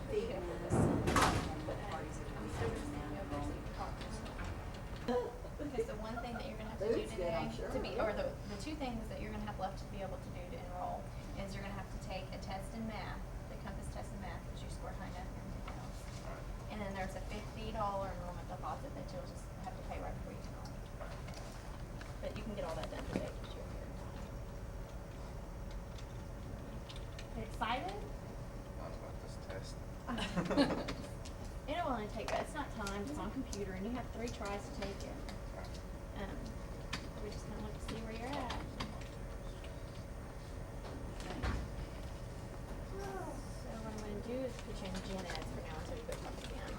Because the one thing that you're going to have to do today, the two things that you're going to have left to be able to do to enroll is you're going to have to take a test in math, the Compass test in math, which you scored high enough and everything else. And then there's a $50 enrollment deposit that you'll just have to pay right before you enroll. But you can get all that done today because you're here. Are you excited? Not about this test. It'll only take, it's not timed, it's on computer, and you have 3 tries to take it. We just kind of want to see where you're at. So what I'm going to do is put you in gen ed for now until you go come again.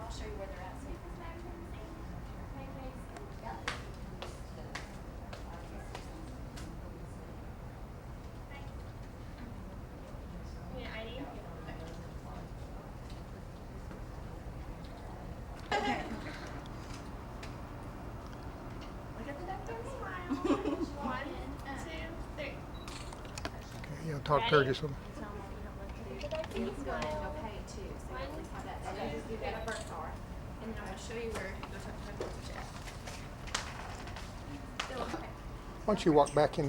I'll show you where they're at. Okay. Look at the doctor and smile. 1, 2, 3. Okay, yeah, talk to her just a little. You can go ahead and go pay it too, so you at least have that. Okay. Just give that a birth card. And then I'm going to show you where to go talk to the chat. Still okay. Why don't you walk back and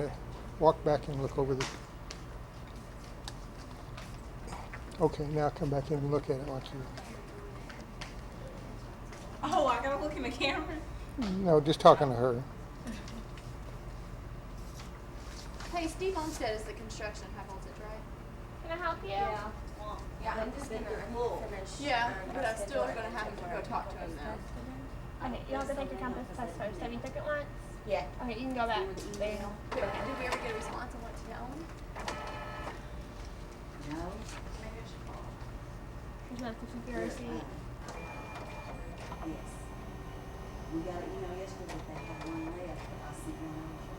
look over the. Okay, now come back in and look at it, why don't you? Oh, I gotta look in the camera? No, just talking to her. Hey, Steve Olmstead is the construction consultant, right? Can I help you? Yeah, I'm just going to finish. Yeah, but I'm still going to have to go talk to him now. Okay, you have to take your Compass test first. Have you took it once? Yeah. Okay, you can go back there. Did we ever get a response on what to tell him? No. Maybe I should call him. Would you like to keep your receipt? Yes. We got an email yesterday that they had one left, but I sent one over.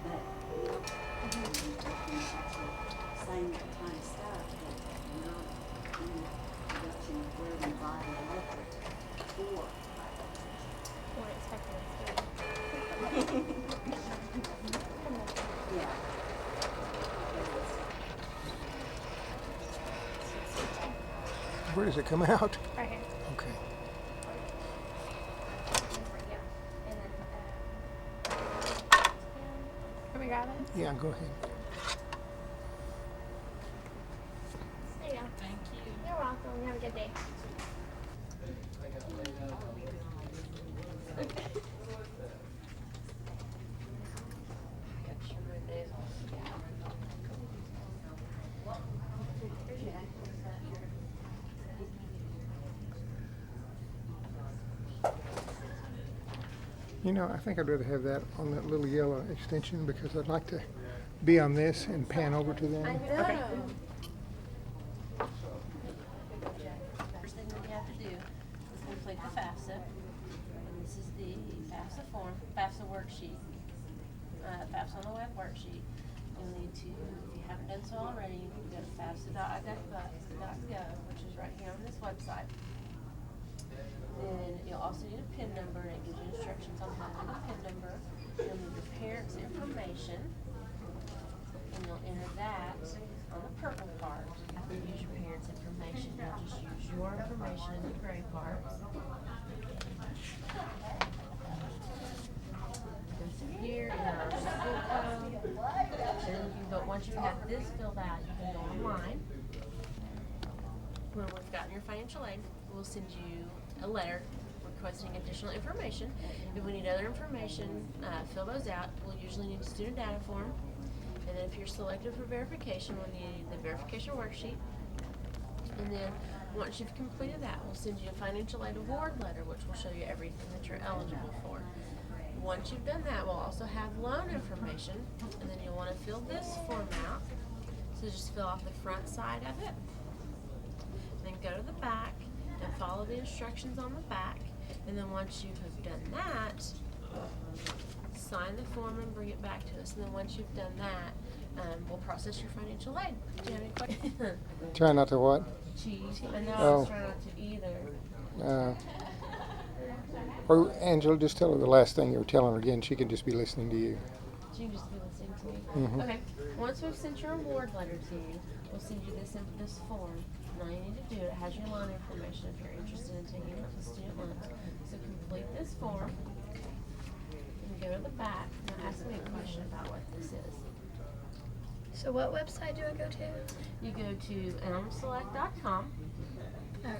But, same kind of stuff, but not in production of where we buy the electric for. We're expecting it to. Yeah. Where does it come out? Right here. Okay. Can we grab it? Yeah, go ahead. There you go. Thank you. You're welcome. You have a good day. You know, I think I'd rather have that on that little yellow extension because I'd like to be on this and pan over to them. Okay. First thing that you have to do is complete the FAFSA. And this is the FAFSA form, FAFSA worksheet. FAFSA on the web worksheet. You'll need to, if you haven't done so already, you can go to FAFSA.gov, which is right here on this website. Then you'll also need a PIN number, and it gives you instructions on how to do the PIN number. You'll need your parents' information, and you'll enter that on the purple part. After you use your parents' information, you'll just use your information in the gray part. Go through here. once you've had this filled out, you can go online. When we've gotten your financial aid, we'll send you a letter requesting additional information. If we need other information, fill those out. We'll usually need a student data form. And then if you're selected for verification, we'll need the verification worksheet. And then once you've completed that, we'll send you a financial aid award letter, which will show you everything that you're eligible for. Once you've done that, we'll also have loan information, and then you'll want to fill this form out. So just fill out the front side of it. Then go to the back and follow the instructions on the back. And then once you have done that, sign the form and bring it back to us. And then once you've done that, we'll process your financial aid. Do you have any questions? Try not to what? Cheese. I know, I Oh. was trying not to either. Or Angela, just tell her the last thing you were telling her again. She can just be listening to you. You can just be listening to me. Mhm. Okay. Once we've sent your award letter to you, we'll send you this form. And all you need to do, it has your loan information if you're interested in taking out the student loans. So complete this form and go to the back and ask me a question about what this is. So what website do I go to? You go to enrollmentselect.com.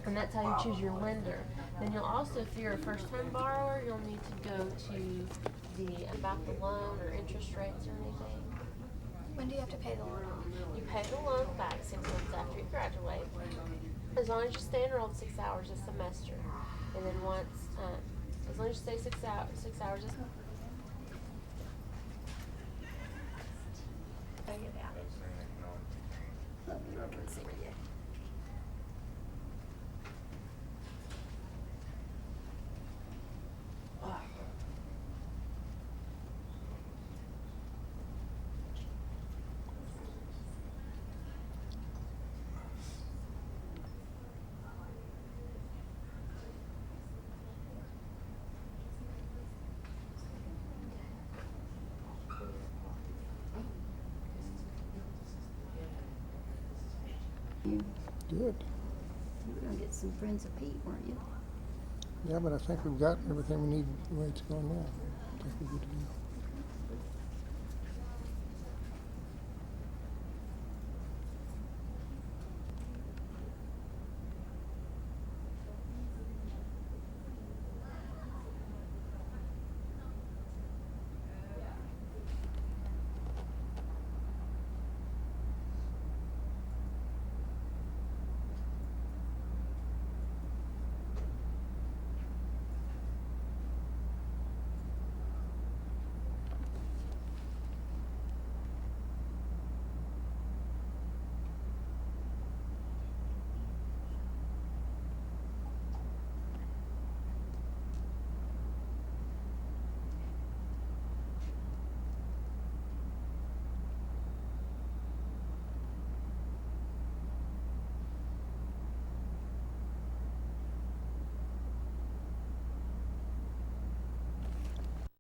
And that's how you choose your lender. Then you'll also, if you're a first-time borrower, you'll need to go to the about the loan or interest rates or anything. When do you have to pay the loan off? You pay the loan back 6 months after you graduate, as long as you stay enrolled 6 hours a semester. And then once, as long as you stay 6 hours a semester. Bring it out. Let me look and see you. Good. You were gonna get some friends of Pete, weren't you? Yeah, but I think we've got everything we need the way it's going now. I think we're good to go.